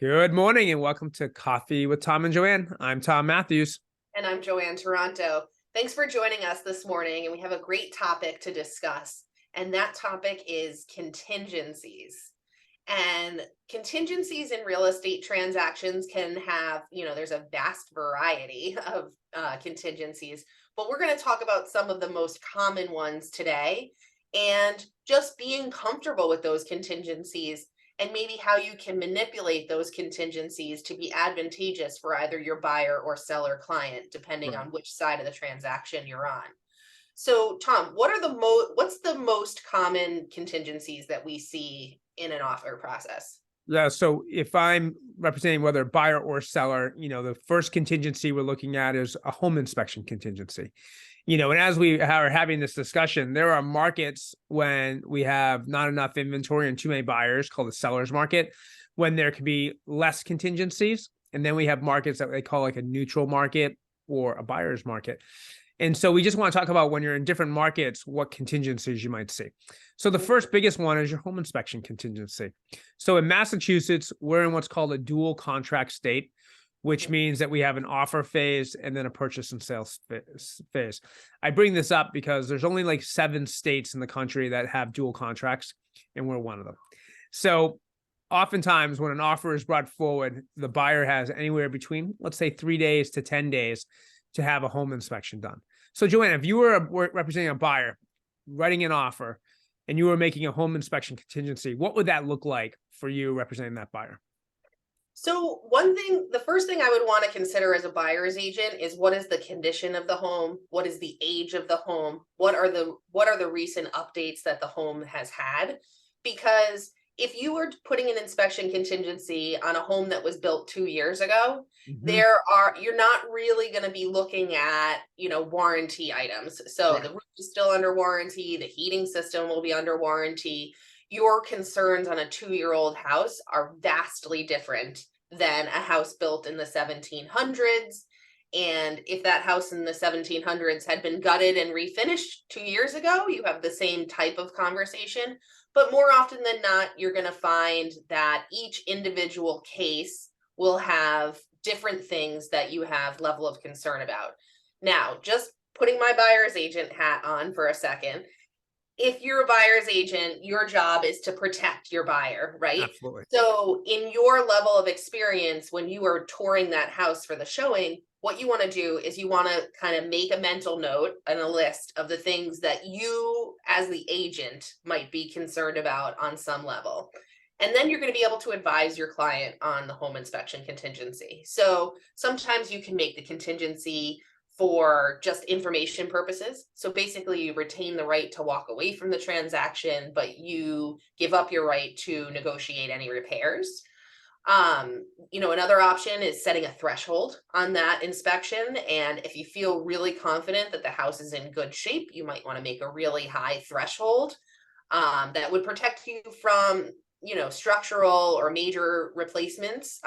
Good morning and welcome to Coffee with Tom and Joanne. I'm Tom Matthews. And I'm Joanne Toronto. Thanks for joining us this morning. And we have a great topic to discuss. And that topic is contingencies. And contingencies in real estate transactions can have, there's a vast variety of contingencies, but we're going to talk about some of the most common ones today and just being comfortable with those contingencies and maybe how you can manipulate those contingencies to be advantageous for either your buyer or seller client, depending Right. on which side of the transaction you're on. So, Tom, what's the most common contingencies that we see in an offer process? Yeah, so if I'm representing whether buyer or seller, the first contingency we're looking at is a home inspection contingency. And as we are having this discussion, there are markets when we have not enough inventory and too many buyers, called the seller's market, when there can be less contingencies. And then we have markets that they call like a neutral market or a buyer's market. And so we just want to talk about when you're in different markets, what contingencies you might see. So the first biggest one is your home inspection contingency. So in Massachusetts, we're in what's called a dual contract state, which means that we have an offer phase and then a purchase and sales phase. I bring this up because there's only like 7 states in the country that have dual contracts, and we're one of them. So oftentimes when an offer is brought forward, the buyer has anywhere between, let's say, 3 days to 10 days to have a home inspection done. So Joanna, if you were representing a buyer, writing an offer, and you were making a home inspection contingency, what would that look like for you representing that buyer? So the first thing I would want to consider as a buyer's agent is what is the condition of the home? What is the age of the home? What are the recent updates that the home has had? Because if you were putting an inspection contingency on a home that was built 2 years ago, Mm-hmm. you're not really going to be looking at, warranty items. So Right. the roof is still under warranty, the heating system will be under warranty. Your concerns on a 2-year-old house are vastly different than a house built in the 1700s. And if that house in the 1700s had been gutted and refinished 2 years ago, you have the same type of conversation. But more often than not, you're going to find that each individual case will have different things that you have level of concern about. Now, just putting my buyer's agent hat on for a second, if you're a buyer's agent, your job is to protect your buyer, right? Absolutely. So, in your level of experience, when you are touring that house for the showing, what you want to do is you want to kind of make a mental note and a list of the things that you, as the agent, might be concerned about on some level. And then you're going to be able to advise your client on the home inspection contingency. So, sometimes you can make the contingency for just information purposes. So basically, you retain the right to walk away from the transaction, but you give up your right to negotiate any repairs. Another option is setting a threshold on that inspection. And if you feel really confident that the house is in good shape, you might want to make a really high threshold that would protect you from, structural or major replacements.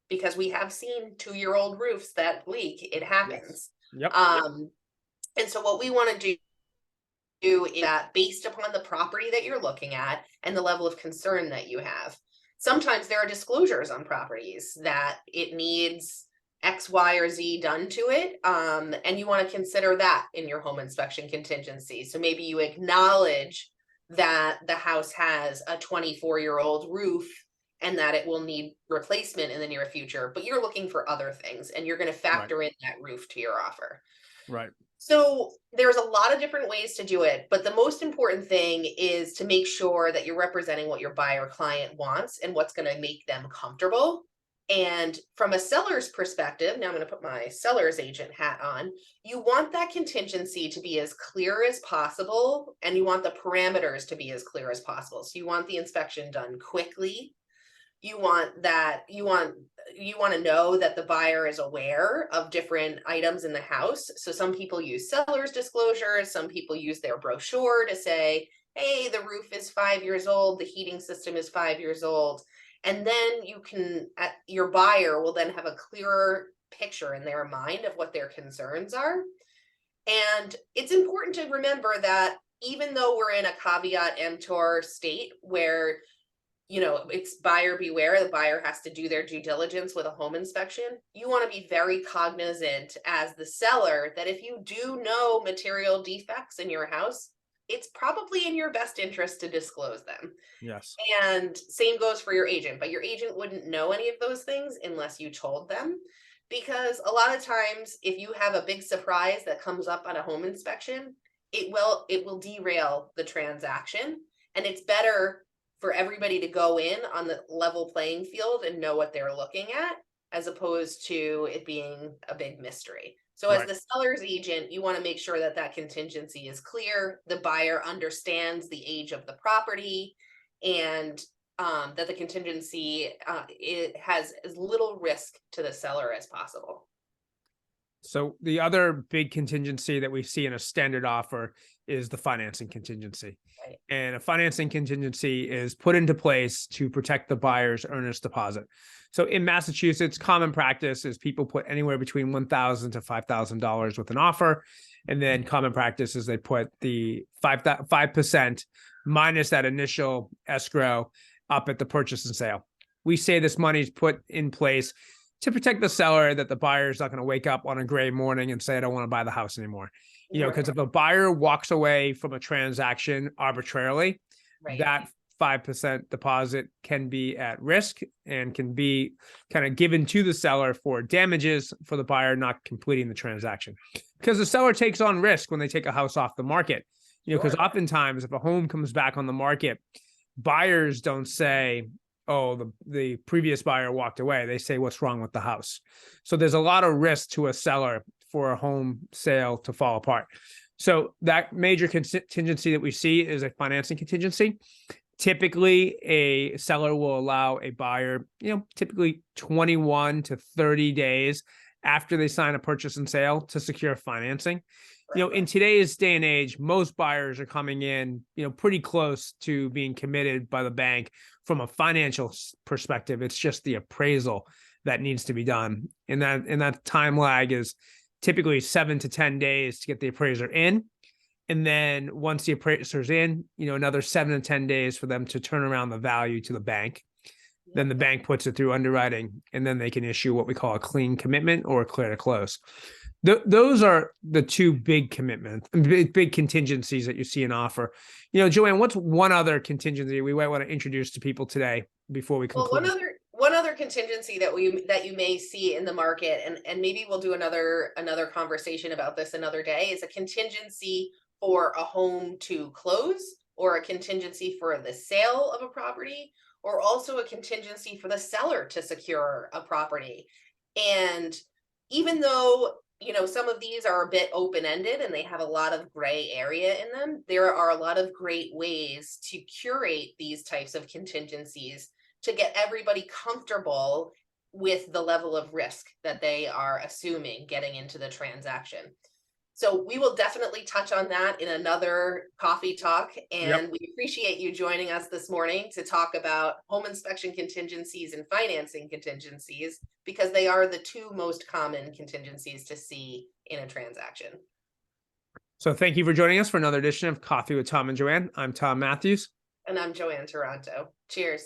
Because we have seen 2-year-old roofs that leak. It Yes. happens. Yep. Um, and so what we want to do is that based upon the property that you're looking at and the level of concern that you have, sometimes there are disclosures on properties that it needs X, Y, or Z done to it. And you want to consider that in your home inspection contingency. So maybe you acknowledge that the house has a 24-year-old roof and that it will need replacement in the near future, but you're looking for other things and you're going to Right. factor in that roof to your offer. Right. So there's a lot of different ways to do it, but the most important thing is to make sure that you're representing what your buyer client wants and what's going to make them comfortable. And from a seller's perspective, now I'm going to put my seller's agent hat on. You want that contingency to be as clear as possible, and you want the parameters to be as clear as possible. So you want the inspection done quickly. You want to know that the buyer is aware of different items in the house. So some people use seller's disclosures, some people use their brochure to say, hey, the roof is 5 years old, the heating system is 5 years old. And then your buyer will then have a clearer picture in their mind of what their concerns are. And it's important to remember that even though we're in a caveat emptor state where it's buyer beware. The buyer has to do their due diligence with a home inspection. You want to be very cognizant as the seller that if you do know material defects in your house, it's probably in your best interest to disclose them. Yes. And same goes for your agent, but your agent wouldn't know any of those things unless you told them. Because a lot of times, if you have a big surprise that comes up on a home inspection, it will derail the transaction. And it's better for everybody to go in on the level playing field and know what they're looking at, as opposed to it being a big mystery. So as Right. the seller's agent, you want to make sure that that contingency is clear, the buyer understands the age of the property, and that the contingency it has as little risk to the seller as possible. So the other big contingency that we see in a standard offer is the financing contingency. Right. And a financing contingency is put into place to protect the buyer's earnest deposit. So in Massachusetts, common practice is people put anywhere between $1,000 to $5,000 with an offer. And then common practice is they put the 5% minus that initial escrow up at the purchase and sale. We say this money is put in place to protect the seller, that the buyer is not going to wake up on a gray morning and say, I don't want to buy the house anymore. Because if a buyer walks away from a transaction arbitrarily, Right. that 5% deposit can be at risk and can be kind of given to the seller for damages for the buyer not completing the transaction. Because the seller takes on risk when they take a house off the market. Because oftentimes if a home comes back on the market, buyers don't say, oh, the previous buyer walked away. They say, what's wrong with the house? So there's a lot of risk to a seller for a home sale to fall apart. So that major contingency that we see is a financing contingency. Typically, a seller will allow a buyer, typically 21 to 30 days after they sign a purchase and sale to secure financing. In today's day and age, most buyers are coming in, pretty close to being committed by the bank from a financial perspective. It's just the appraisal that needs to be done. And that time lag is typically 7 to 10 days to get the appraiser in. And then once the appraiser's in, another 7 to 10 days for them to turn around the value to the bank. Then the bank puts it through underwriting, and then they can issue what we call a clean commitment or a clear to close. Those are the two big commitments, big contingencies that you see in offer. Joanne, what's one other contingency we might want to introduce to people today before we conclude? Well, one other contingency that you may see in the market, and maybe we'll do another conversation about this another day, is a contingency for a home to close, or a contingency for the sale of a property, or also a contingency for the seller to secure a property. And even though some of these are a bit open-ended and they have a lot of gray area in them, there are a lot of great ways to curate these types of contingencies to get everybody comfortable with the level of risk that they are assuming getting into the transaction. So we will definitely touch on that in another coffee talk. And we appreciate you joining us this morning to talk about home inspection contingencies and financing contingencies, because they are the two most common contingencies to see in a transaction. So thank you for joining us for another edition of Coffee with Tom and Joanne. I'm Tom Matthews. And I'm Joanne Toronto. Cheers.